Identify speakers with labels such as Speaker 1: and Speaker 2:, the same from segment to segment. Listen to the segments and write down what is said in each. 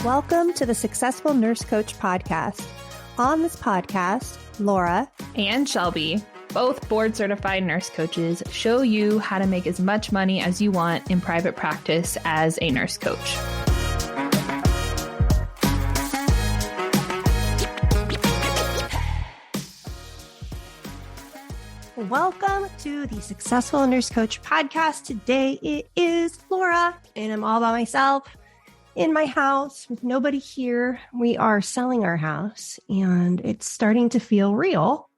Speaker 1: Welcome to the Successful Nurse Coach podcast. On this podcast, Laura
Speaker 2: and Shelby, both board-certified nurse coaches, show you how to make as much money as you want in private practice as a nurse coach.
Speaker 1: Welcome to the Successful Nurse Coach podcast. Today it is Laura, and I'm all by myself in my house with nobody here. We are selling our house, and it's starting to feel real.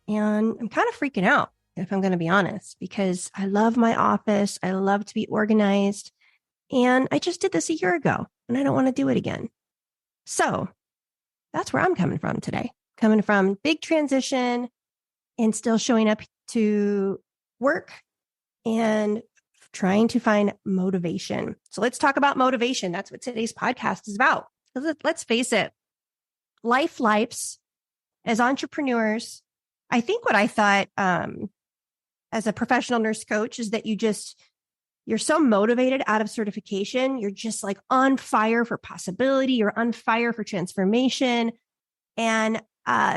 Speaker 1: And I'm kind of freaking out, if I'm going to be honest, because I love my office. I love to be organized. And I just did this a year ago, and I don't want to do it again. So that's where I'm coming from today. Coming from big transition and still showing up to work and trying to find motivation. So let's talk about motivation. That's what today's podcast is about. Let's face it, lifes as entrepreneurs. I think what I thought as a professional nurse coach is that you're so motivated out of certification. You're just like on fire for possibility. You're on fire for transformation. And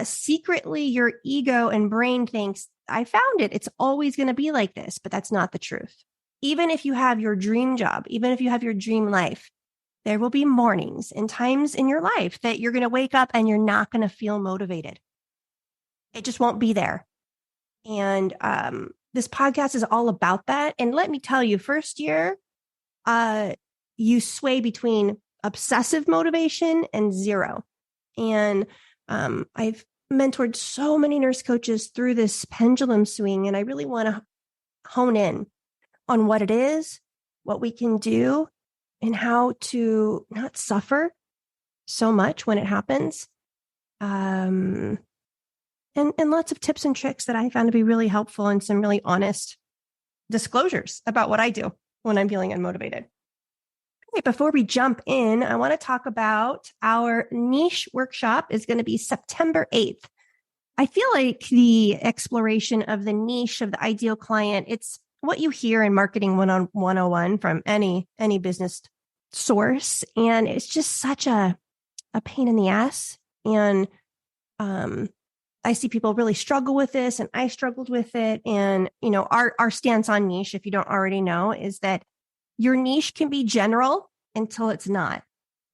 Speaker 1: secretly, your ego and brain thinks, I found it. It's always going to be like this, but that's not the truth. Even if you have your dream job, even if you have your dream life, there will be mornings and times in your life that you're going to wake up and you're not going to feel motivated. It just won't be there. And this podcast is all about that. And let me tell you, first year, you sway between obsessive motivation and zero. And I've mentored so many nurse coaches through this pendulum swing, and I really want to hone in on what it is, what we can do, and how to not suffer so much when it happens. And lots of tips and tricks that I found to be really helpful, and some really honest disclosures about what I do when I'm feeling unmotivated. Okay, before we jump in, I want to talk about our niche workshop is going to be September 8th. I feel like the exploration of the niche of the ideal client, it's what you hear in Marketing 101 from any business source. And it's just such a pain in the ass. And I see people really struggle with this, and I struggled with it. And, you know, our stance on niche, if you don't already know, is that your niche can be general until it's not,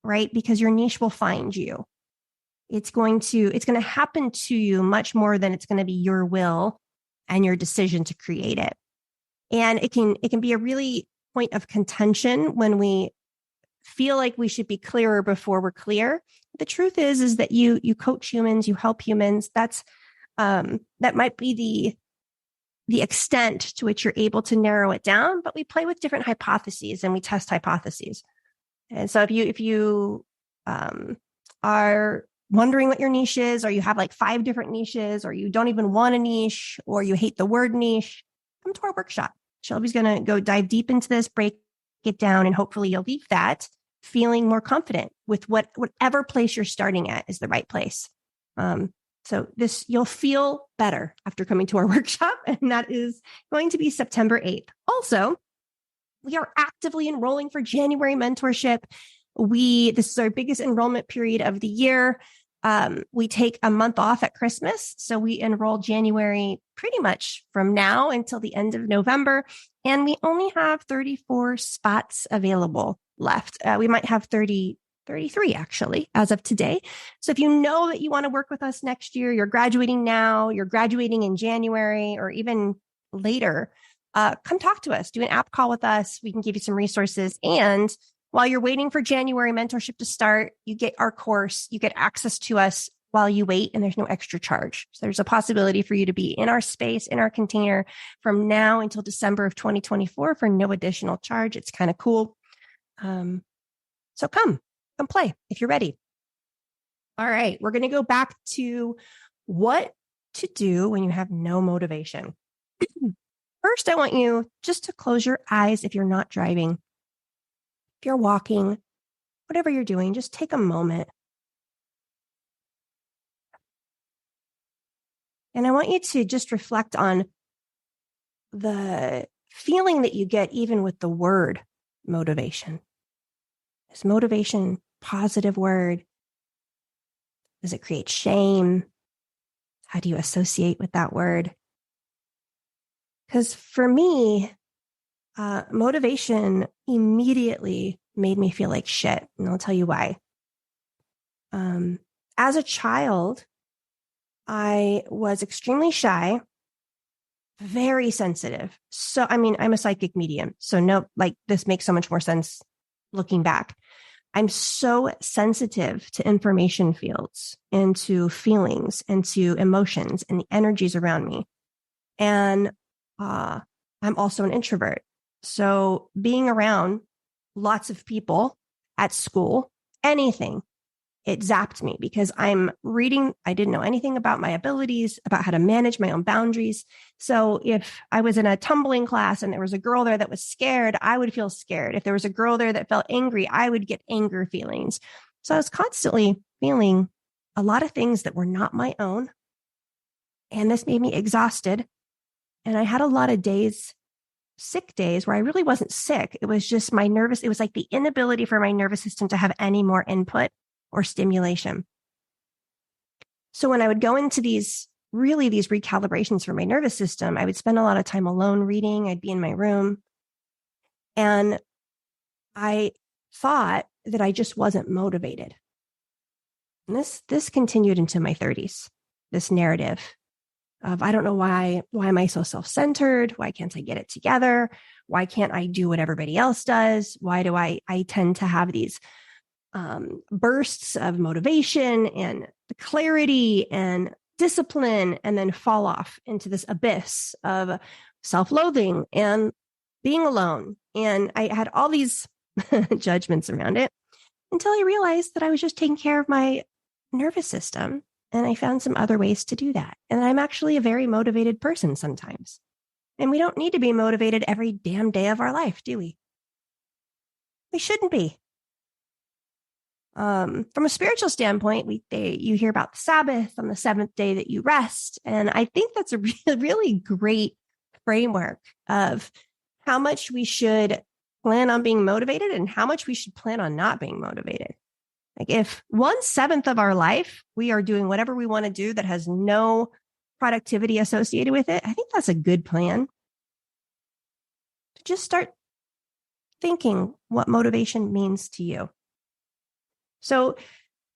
Speaker 1: right? Because your niche will find you. It's going to happen to you much more than it's going to be your will and your decision to create it. And it can be a really point of contention when we feel like we should be clearer before we're clear. The truth is that you coach humans, you help humans. That might be the extent to which you're able to narrow it down, but we play with different hypotheses and we test hypotheses. And so if you are wondering what your niche is, or you have like 5 different niches, or you don't even want a niche, or you hate the word niche, come to our workshop. Shelby's going to go dive deep into this, break it down, and hopefully you'll leave that feeling more confident with whatever place you're starting at is the right place. So you'll feel better after coming to our workshop, and that is going to be September 8th. Also, we are actively enrolling for January mentorship. This is our biggest enrollment period of the year. We take a month off at Christmas. So we enroll January pretty much from now until the end of November. And we only have 34 spots available left. We might have 33 actually, as of today. So if you know that you want to work with us next year, you're graduating now, you're graduating in January or even later, come talk to us, do an app call with us. We can give you some resources. And while you're waiting for January mentorship to start, you get our course, you get access to us while you wait, and there's no extra charge. So there's a possibility for you to be in our space, in our container from now until December of 2024 for no additional charge. It's kind of cool. So come play if you're ready. All right. We're going to go back to what to do when you have no motivation. First, I want you just to close your eyes if you're not driving. If you're walking, whatever you're doing, just take a moment. And I want you to just reflect on the feeling that you get even with the word motivation. Is motivation positive word? Does it create shame? How do you associate with that word? Because for me, motivation immediately made me feel like shit. And I'll tell you why. As a child, I was extremely shy, very sensitive. So, I mean, I'm a psychic medium. So no, like this makes so much more sense looking back. I'm so sensitive to information fields and to feelings and to emotions and the energies around me. And I'm also an introvert. So being around lots of people at school, anything, it zapped me because I'm reading. I didn't know anything about my abilities, about how to manage my own boundaries. So if I was in a tumbling class and there was a girl there that was scared, I would feel scared. If there was a girl there that felt angry, I would get anger feelings. So I was constantly feeling a lot of things that were not my own. And this made me exhausted. And I had a lot of days, sick days, where I really wasn't sick. It was just it was like the inability for my nervous system to have any more input or stimulation. So when I would go into these recalibrations for my nervous system, I would spend a lot of time alone reading. I'd be in my room. And I thought that I just wasn't motivated. And this continued into my 30s, this narrative of, I don't know why am I so self-centered? Why can't I get it together? Why can't I do what everybody else does? Why do I tend to have these bursts of motivation and clarity and discipline, and then fall off into this abyss of self-loathing and being alone. And I had all these judgments around it until I realized that I was just taking care of my nervous system. And I found some other ways to do that. And I'm actually a very motivated person sometimes. And we don't need to be motivated every damn day of our life, do we? We shouldn't be. From a spiritual standpoint, you hear about the Sabbath, on the seventh day that you rest. And I think that's a really great framework of how much we should plan on being motivated and how much we should plan on not being motivated. Like if 1/7 of our life, we are doing whatever we want to do that has no productivity associated with it, I think that's a good plan. Just start thinking what motivation means to you. So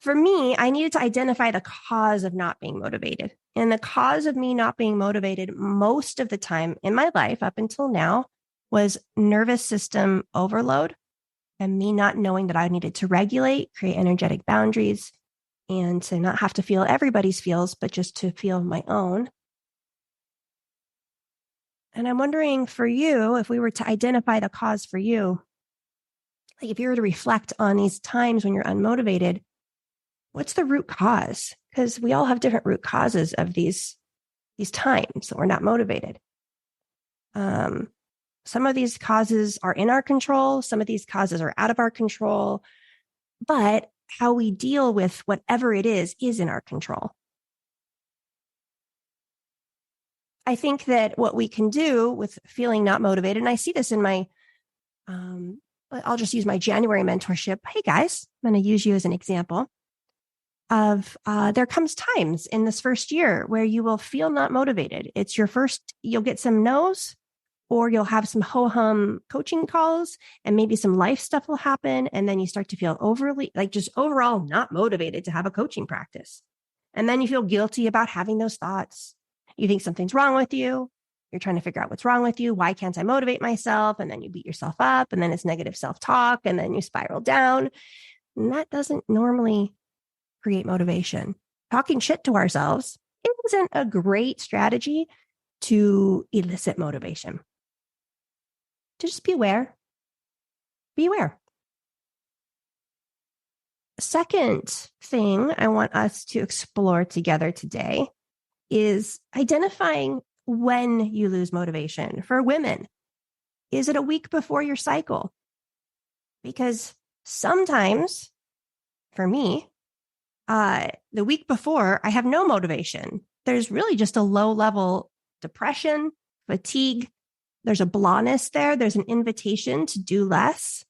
Speaker 1: for me, I needed to identify the cause of not being motivated. And the cause of me not being motivated most of the time in my life up until now was nervous system overload and me not knowing that I needed to regulate, create energetic boundaries, and to not have to feel everybody's feels, but just to feel my own. And I'm wondering for you, if we were to identify the cause for you, like if you were to reflect on these times when you're unmotivated, what's the root cause? Because we all have different root causes of these times that we're not motivated. Some of these causes are in our control. Some of these causes are out of our control. But how we deal with whatever it is in our control. I think that what we can do with feeling not motivated, and I see this in my, I'll just use my January mentorship. Hey guys, I'm going to use you as an example of there comes times in this first year where you will feel not motivated. It's your first, you'll get some no's, or you'll have some ho-hum coaching calls and maybe some life stuff will happen. And then you start to feel overall not motivated to have a coaching practice. And then you feel guilty about having those thoughts. You think something's wrong with you. You're trying to figure out what's wrong with you. Why can't I motivate myself? And then you beat yourself up, and then it's negative self-talk, and then you spiral down. And that doesn't normally create motivation. Talking shit to ourselves isn't a great strategy to elicit motivation. Just be aware. Be aware. Second thing I want us to explore together today is identifying when you lose motivation. For women, is it a week before your cycle? Because sometimes, for me, the week before, I have no motivation. There's really just a low level depression, fatigue. There's a blahness there. There's an invitation to do less.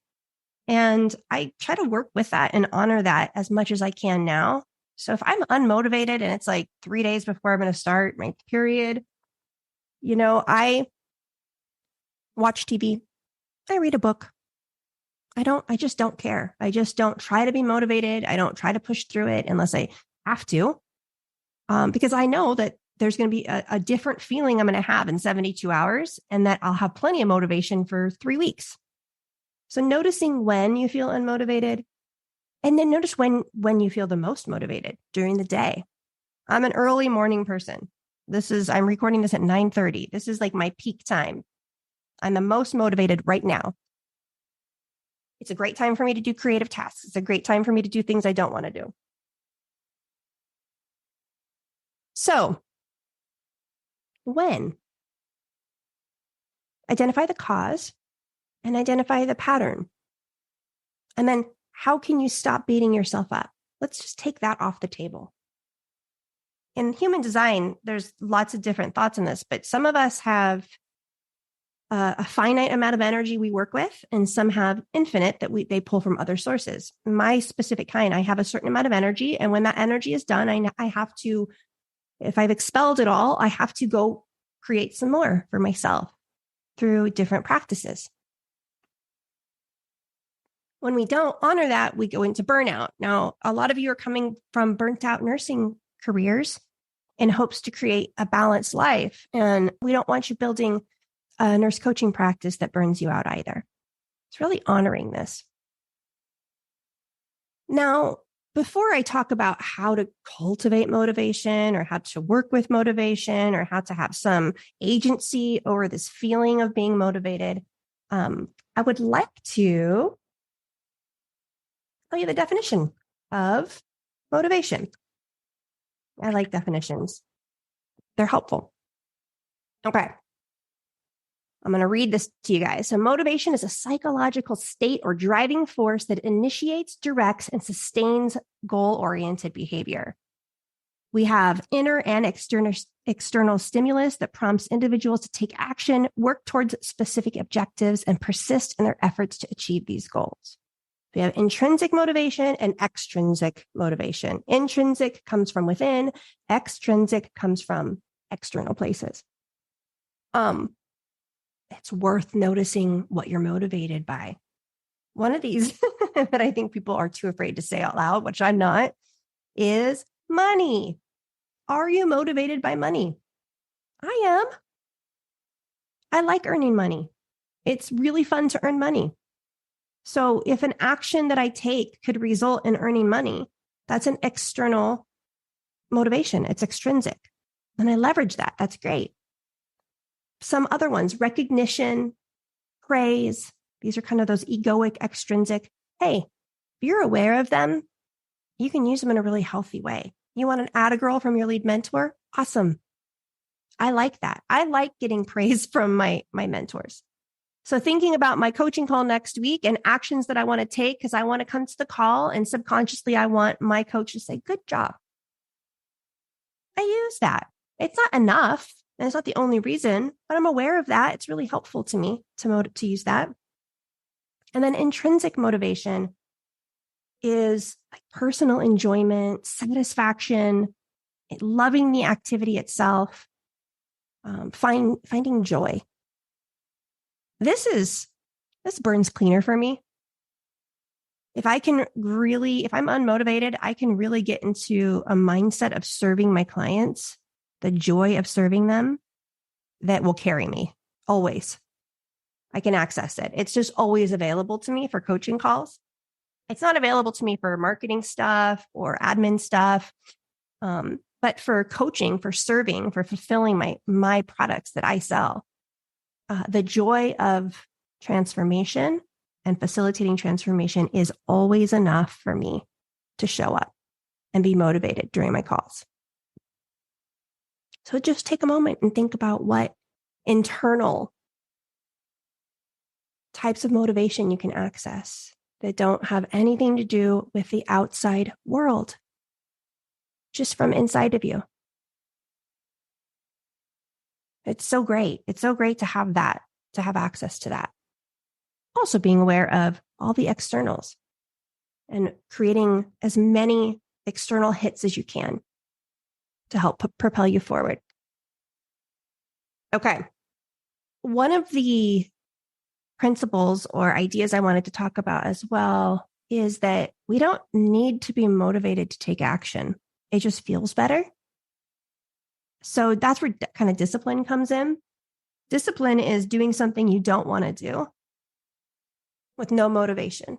Speaker 1: And I try to work with that and honor that as much as I can now. So if I'm unmotivated and it's like 3 days before I'm going to start my period, I watch TV, I read a book. I just don't care. I just don't try to be motivated. I don't try to push through it unless I have to, because I know that there's going to be a different feeling I'm going to have in 72 hours and that I'll have plenty of motivation for 3 weeks. So noticing when you feel unmotivated, and then notice when you feel the most motivated during the day. I'm an early morning person. I'm recording this at 9:30. This is like my peak time. I'm the most motivated right now. It's a great time for me to do creative tasks. It's a great time for me to do things I don't want to do. So, when? Identify the cause and identify the pattern. And then how can you stop beating yourself up? Let's just take that off the table. In human design, there's lots of different thoughts in this, but some of us have a finite amount of energy we work with, and some have infinite that they pull from other sources. My specific kind, I have a certain amount of energy, and when that energy is done, I have to, if I've expelled it all, I have to go create some more for myself through different practices. When we don't honor that, we go into burnout. Now, a lot of you are coming from burnt out nursing careers in hopes to create a balanced life. And we don't want you building a nurse coaching practice that burns you out either. It's really honoring this. Now, before I talk about how to cultivate motivation or how to work with motivation or how to have some agency over this feeling of being motivated, I would like to tell you the definition of motivation. I like definitions. They're helpful. Okay. I'm going to read this to you guys. So motivation is a psychological state or driving force that initiates, directs, and sustains goal-oriented behavior. We have inner and external stimulus that prompts individuals to take action, work towards specific objectives, and persist in their efforts to achieve these goals. We have intrinsic motivation and extrinsic motivation. Intrinsic comes from within. Extrinsic comes from external places. It's worth noticing what you're motivated by. One of these that I think people are too afraid to say out loud, which I'm not, is money. Are you motivated by money? I am. I like earning money. It's really fun to earn money. So if an action that I take could result in earning money, that's an external motivation. It's extrinsic. And I leverage that. That's great. Some other ones, recognition, praise. These are kind of those egoic, extrinsic. Hey, if you're aware of them, you can use them in a really healthy way. You want an Attagirl from your lead mentor? Awesome. I like that. I like getting praise from my mentors. So thinking about my coaching call next week and actions that I want to take because I want to come to the call and subconsciously I want my coach to say, good job. I use that. It's not enough. And it's not the only reason, but I'm aware of that. It's really helpful to me to use that. And then intrinsic motivation is like personal enjoyment, satisfaction, loving the activity itself, finding joy. This burns cleaner for me. If I'm unmotivated, I can really get into a mindset of serving my clients, the joy of serving them that will carry me always. I can access it. It's just always available to me for coaching calls. It's not available to me for marketing stuff or admin stuff. But for coaching, for serving, for fulfilling my products that I sell, the joy of transformation and facilitating transformation is always enough for me to show up and be motivated during my calls. So just take a moment and think about what internal types of motivation you can access that don't have anything to do with the outside world, just from inside of you. It's so great. It's so great to have that, to have access to that. Also being aware of all the externals and creating as many external hits as you can to help propel you forward. Okay. One of the principles or ideas I wanted to talk about as well is that we don't need to be motivated to take action. It just feels better. So that's where kind of discipline comes in. Discipline is doing something you don't want to do with no motivation.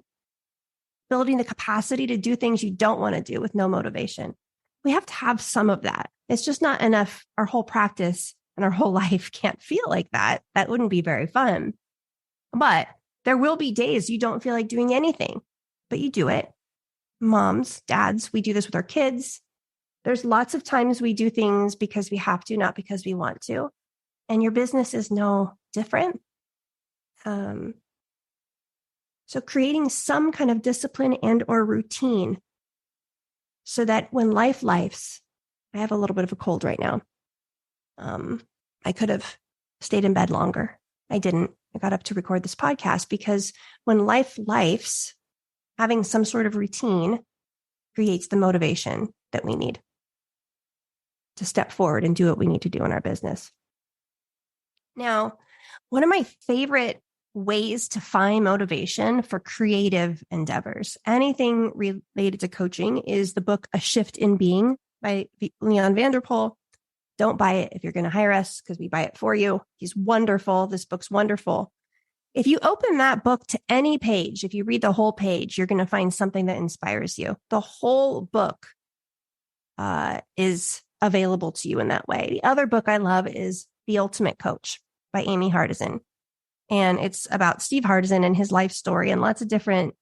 Speaker 1: Building the capacity to do things you don't want to do with no motivation. We have to have some of that. It's just not enough. Our whole practice and our whole life can't feel like that. That wouldn't be very fun. But there will be days you don't feel like doing anything, but you do it. Moms, dads, we do this with our kids. There's lots of times we do things because we have to, not because we want to. And your business is no different. So creating some kind of discipline and or routine so that when life lifes, I have a little bit of a cold right now. I could have stayed in bed longer. I didn't. I got up to record this podcast because when life lifes, having some sort of routine creates the motivation that we need to step forward and do what we need to do in our business. Now, one of my favorite ways to find motivation for creative endeavors, anything related to coaching, is the book A Shift in Being by Leon Vanderpool. Don't buy it if you're going to hire us because we buy it for you. He's wonderful. This book's wonderful. If you open that book to any page, if you read the whole page, you're going to find something that inspires you. The whole book is available to you in that way. The other book I love is The Ultimate Coach by Amy Hardison. And it's about Steve Hardison and his life story and lots of different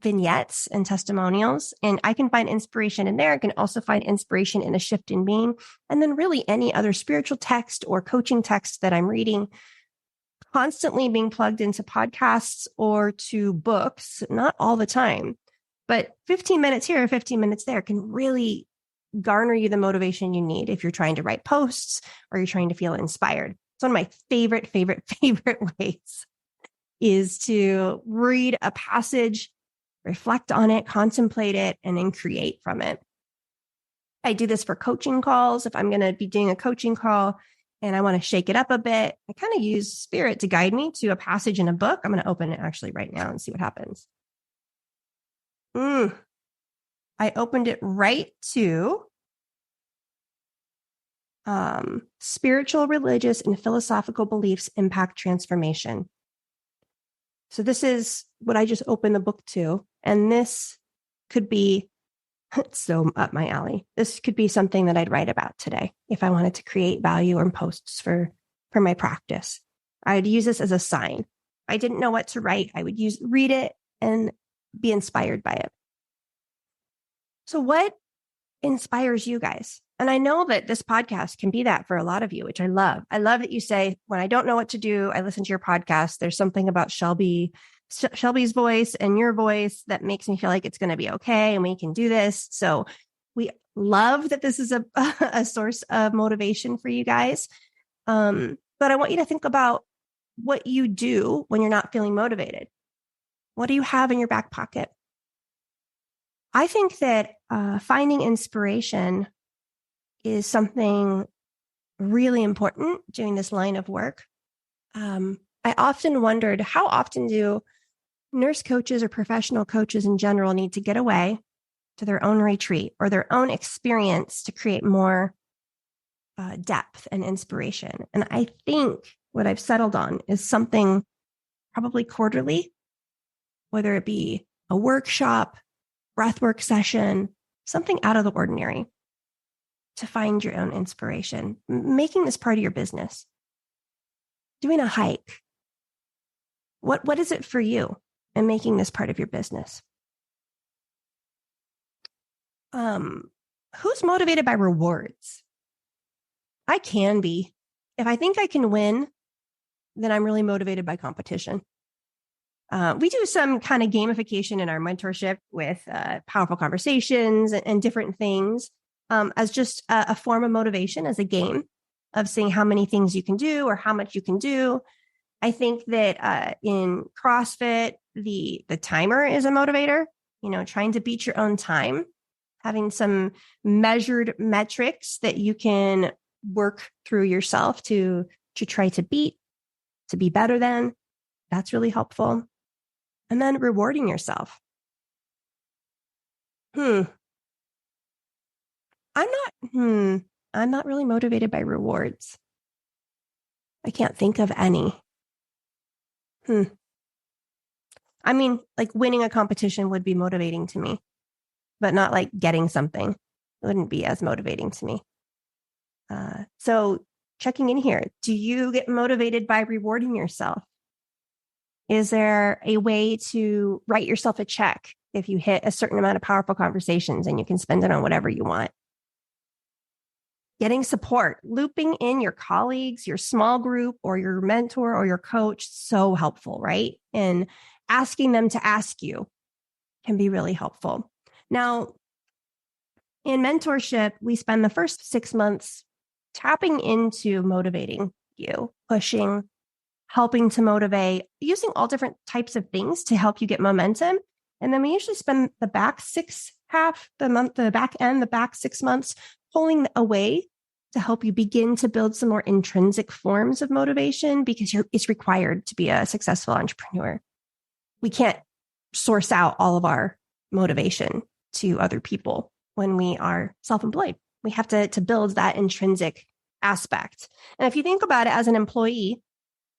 Speaker 1: vignettes and testimonials. And I can find inspiration in there. I can also find inspiration in A Shift in Being. And then really any other spiritual text or coaching text that I'm reading, constantly being plugged into podcasts or to books, not all the time, but 15 minutes here, 15 minutes there can really garner you the motivation you need if you're trying to write posts or you're trying to feel inspired. It's one of my favorite ways is to read a passage, reflect on it, contemplate it, and then create from it. I do this for coaching calls. If I'm going to be doing a coaching call and I want to shake it up a bit, I kind of use spirit to guide me to a passage in a book. I'm going to open it actually right now and see what happens. I opened it right to spiritual, religious, and philosophical beliefs impact transformation. So this is what I just opened the book to. And this could be so up my alley. This could be something that I'd write about today if I wanted to create value or posts for my practice. I'd use this as a sign. I didn't know what to write. I would read it and be inspired by it. So what inspires you guys? And I know that this podcast can be that for a lot of you, which I love. I love that you say, when I don't know what to do, I listen to your podcast. There's something about Shelby's voice and your voice that makes me feel like it's going to be okay and we can do this. So we love that this is a source of motivation for you guys. But I want you to think about what you do when you're not feeling motivated. What do you have in your back pocket? I think that finding inspiration is something really important doing this line of work. I often wondered, how often do nurse coaches or professional coaches in general need to get away to their own retreat or their own experience to create more depth and inspiration? And I think what I've settled on is something probably quarterly, whether it be a workshop, breathwork session, something out of the ordinary to find your own inspiration, making this part of your business, doing a hike. What is it for you and making this part of your business? Who's motivated by rewards? I can be. If I think I can win, then I'm really motivated by competition. We do some kind of gamification in our mentorship with powerful conversations and different things as just a form of motivation, as a game of seeing how many things you can do or how much you can do. I think that in CrossFit the timer is a motivator, trying to beat your own time, having some measured metrics that you can work through yourself to try to beat, to be better than. That's really helpful. And then rewarding yourself. I'm not really motivated by rewards. I can't think of any. I mean, like winning a competition would be motivating to me, but not like getting something. It wouldn't be as motivating to me. So checking in here, do you get motivated by rewarding yourself? Is there a way to write yourself a check if you hit a certain amount of powerful conversations and you can spend it on whatever you want? Getting support, looping in your colleagues, your small group, or your mentor or your coach, so helpful, right? And asking them to ask you can be really helpful. Now, in mentorship, we spend the first 6 months tapping into motivating you, pushing, helping to motivate, using all different types of things to help you get momentum. And then we usually spend the back 6 months pulling away to help you begin to build some more intrinsic forms of motivation, because it's required to be a successful entrepreneur. We can't source out all of our motivation to other people when we are self-employed. We have to build that intrinsic aspect. And if you think about it as an employee,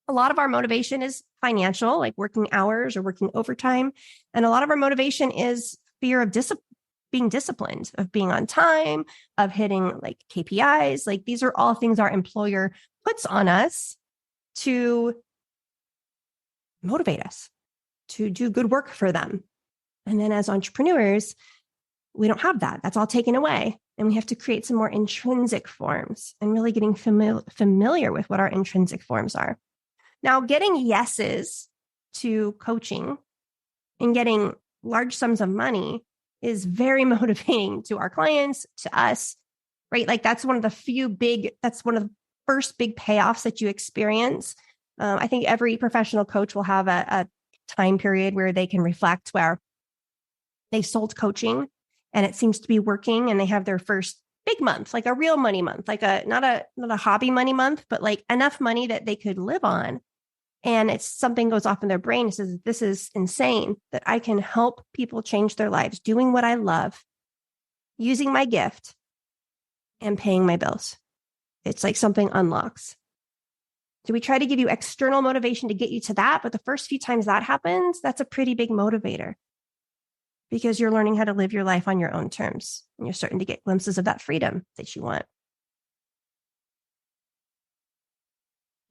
Speaker 1: a lot of our motivation is financial, like working hours or working overtime. And a lot of our motivation is fear of being disciplined, of being on time, of hitting like KPIs. Like these are all things our employer puts on us to motivate us to do good work for them. And then as entrepreneurs, we don't have that. That's all taken away. And we have to create some more intrinsic forms and really getting familiar with what our intrinsic forms are. Now, getting yeses to coaching and getting large sums of money is very motivating to our clients, to us, right? Like that's one of the first big payoffs that you experience. I think every professional coach will have a time period where they can reflect where they sold coaching and it seems to be working, and they have their first big month, like a real money month, like not a hobby money month, but like enough money that they could live on. And it's something goes off in their brain. It says, this is insane that I can help people change their lives, doing what I love, using my gift and paying my bills. It's like something unlocks. So we try to give you external motivation to get you to that. But the first few times that happens, that's a pretty big motivator, because you're learning how to live your life on your own terms. And you're starting to get glimpses of that freedom that you want.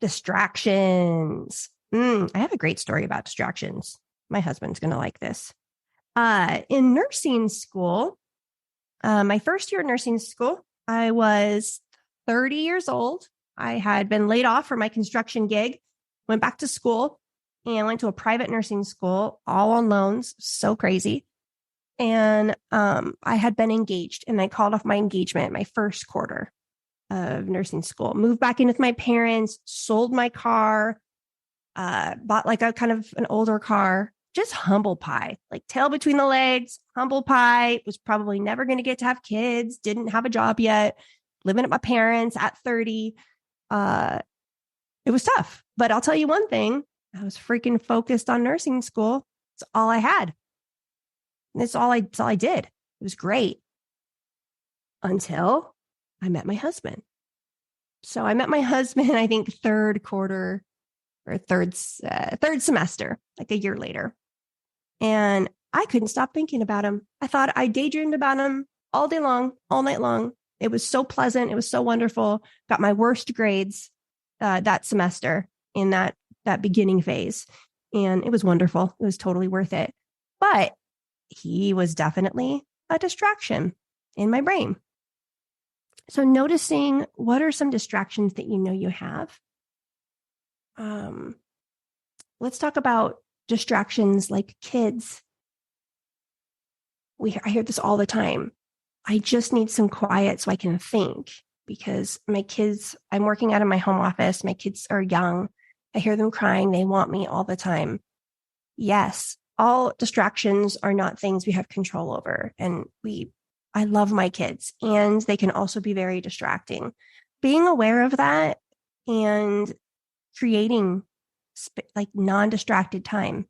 Speaker 1: Distractions. I have a great story about distractions. My husband's going to like this. In nursing school, my first year in nursing school, I was 30 years old. I had been laid off from my construction gig, went back to school, and went to a private nursing school, all on loans. So crazy. And I had been engaged, and I called off my engagement my first quarter of nursing school, moved back in with my parents, sold my car, bought like a kind of an older car, just humble pie, like tail between the legs, humble pie, was probably never going to get to have kids, didn't have a job yet, living at my parents at 30. It was tough, but I'll tell you one thing, I was freaking focused on nursing school. It's all I had. It's all I did. It was great until I met my husband. So I met my husband, I think third quarter or third semester, like a year later. And I couldn't stop thinking about him. I daydreamed about him all day long, all night long. It was so pleasant. It was so wonderful. Got my worst grades that semester in that beginning phase. And it was wonderful. It was totally worth it. But he was definitely a distraction in my brain. So noticing what are some distractions that you know you have. Let's talk about distractions like kids. I hear this all the time. I just need some quiet so I can think, because my kids, I'm working out of my home office. My kids are young. I hear them crying. They want me all the time. Yes, all distractions are not things we have control over. And I love my kids, and they can also be very distracting. Being aware of that and creating like non-distracted time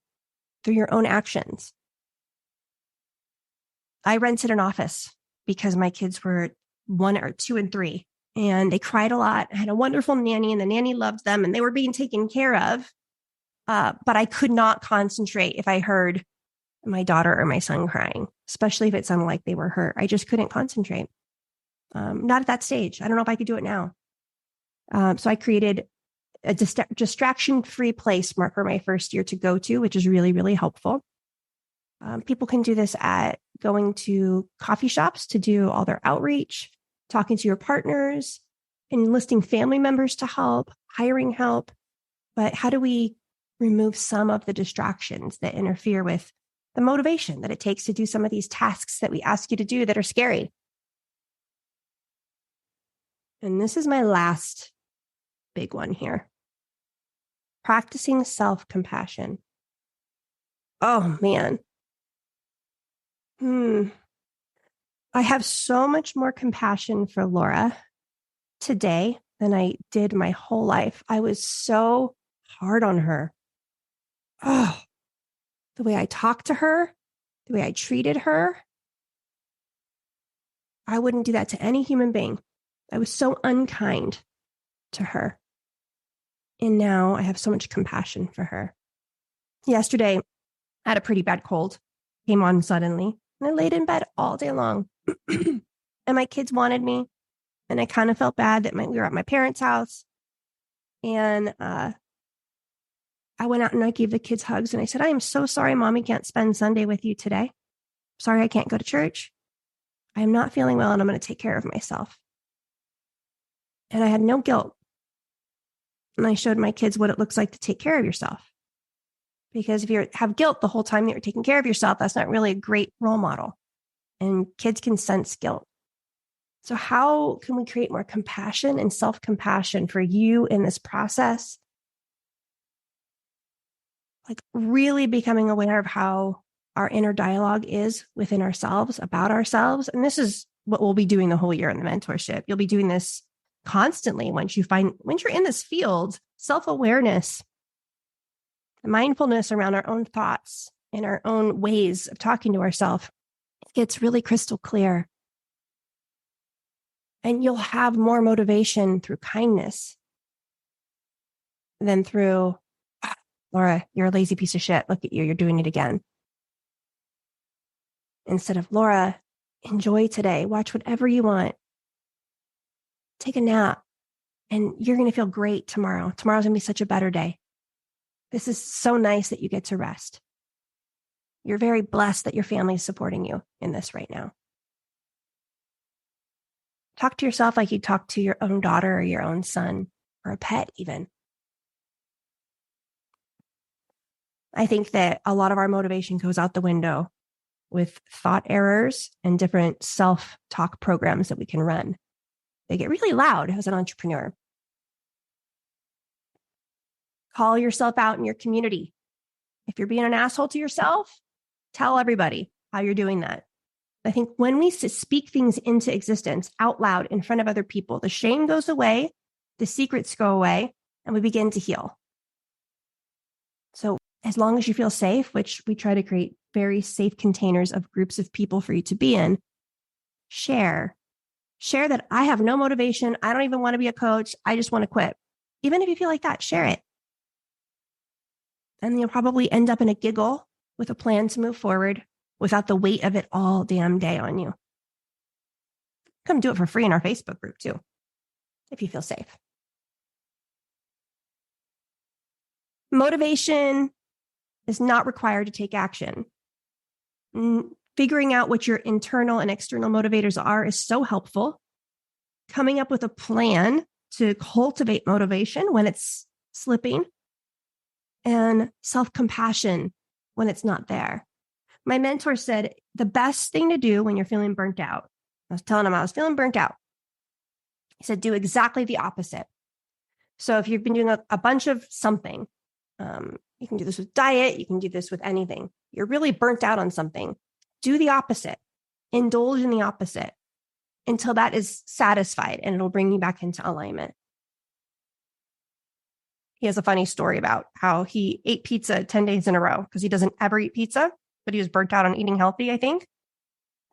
Speaker 1: through your own actions. I rented an office because my kids were 1 or 2 and 3, and they cried a lot. I had a wonderful nanny, and the nanny loved them, and they were being taken care of. But I could not concentrate if I heard my daughter or my son crying, especially if it sounded like they were hurt. I just couldn't concentrate. Not at that stage. I don't know if I could do it now. So I created a distraction-free place for my first year to go to, which is really, really helpful. People can do this at going to coffee shops to do all their outreach, talking to your partners, enlisting family members to help, hiring help. But how do we remove some of the distractions that interfere with the motivation that it takes to do some of these tasks that we ask you to do that are scary? And this is my last big one here. Practicing self-compassion. Oh, man. I have so much more compassion for Laura today than I did my whole life. I was so hard on her. Oh, the way I talked to her, the way I treated her. I wouldn't do that to any human being. I was so unkind to her. And now I have so much compassion for her. Yesterday, I had a pretty bad cold, came on suddenly, and I laid in bed all day long. And my kids wanted me. And I kind of felt bad that we were at my parents' house. And I went out and I gave the kids hugs. And I said, I am so sorry, Mommy can't spend Sunday with you today. Sorry, I can't go to church. I am not feeling well, and I'm going to take care of myself. And I had no guilt. And I showed my kids what it looks like to take care of yourself. Because if you have guilt the whole time that you're taking care of yourself, that's not really a great role model. And kids can sense guilt. So how can we create more compassion and self-compassion for you in this process? Like really becoming aware of how our inner dialogue is within ourselves, about ourselves. And this is what we'll be doing the whole year in the mentorship. You'll be doing this constantly once you're in this field. Self-awareness, mindfulness around our own thoughts and our own ways of talking to ourselves, it gets really crystal clear. And you'll have more motivation through kindness than through, Laura, you're a lazy piece of shit. Look at you. You're doing it again. Instead of, Laura, enjoy today. Watch whatever you want. Take a nap. And you're going to feel great tomorrow. Tomorrow's going to be such a better day. This is so nice that you get to rest. You're very blessed that your family is supporting you in this right now. Talk to yourself like you talk to your own daughter or your own son or a pet even. I think that a lot of our motivation goes out the window with thought errors and different self-talk programs that we can run. They get really loud as an entrepreneur. Call yourself out in your community. If you're being an asshole to yourself, tell everybody how you're doing that. I think when we speak things into existence out loud in front of other people, the shame goes away, the secrets go away, and we begin to heal. So as long as you feel safe, which we try to create very safe containers of groups of people for you to be in, share that I have no motivation. I don't even want to be a coach. I just want to quit. Even if you feel like that, share it. And you'll probably end up in a giggle with a plan to move forward without the weight of it all damn day on you. Come do it for free in our Facebook group too, if you feel safe. Motivation is not required to take action. Figuring out what your internal and external motivators are is so helpful. Coming up with a plan to cultivate motivation when it's slipping, and self-compassion when it's not there. My mentor said the best thing to do when you're feeling burnt out, I was telling him I was feeling burnt out. He said, do exactly the opposite. So if you've been doing a bunch of something, You can do this with diet. You can do this with anything. You're really burnt out on something. Do the opposite. Indulge in the opposite until that is satisfied, and it'll bring you back into alignment. He has a funny story about how he ate pizza 10 days in a row because he doesn't ever eat pizza, but he was burnt out on eating healthy, I think.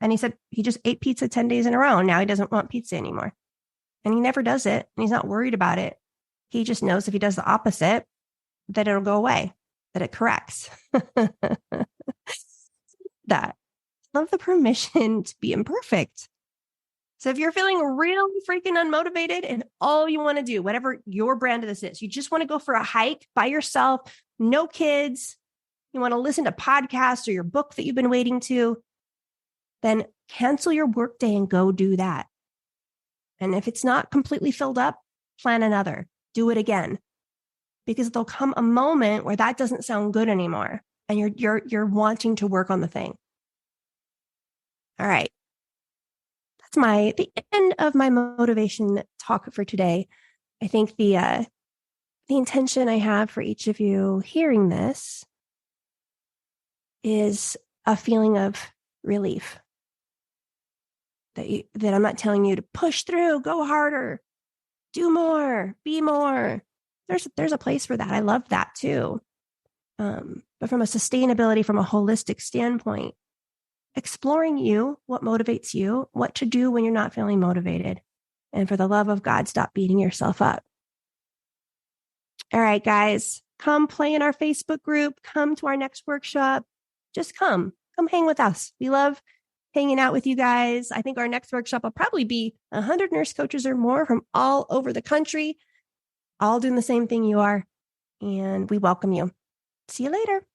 Speaker 1: And he said he just ate pizza 10 days in a row. And now he doesn't want pizza anymore. And he never does it. And he's not worried about it. He just knows if he does the opposite, that it'll go away, that it corrects. That. Love the permission to be imperfect. So if you're feeling really freaking unmotivated and all you want to do, whatever your brand of this is, you just want to go for a hike by yourself, no kids, you want to listen to podcasts or your book that you've been waiting to, then cancel your workday and go do that. And if it's not completely filled up, plan another. Do it again. Because there'll come a moment where that doesn't sound good anymore. And you're wanting to work on the thing. All right. That's the end of my motivation talk for today. I think the intention I have for each of you hearing this is a feeling of relief. That I'm not telling you to push through, go harder, do more, be more. There's a place for that. I love that too. But from a sustainability, from a holistic standpoint, exploring you, what motivates you, what to do when you're not feeling motivated. And for the love of God, stop beating yourself up. All right, guys, come play in our Facebook group. Come to our next workshop. Just come hang with us. We love hanging out with you guys. I think our next workshop will probably be 100 nurse coaches or more from all over the country, all doing the same thing you are. And we welcome you. See you later.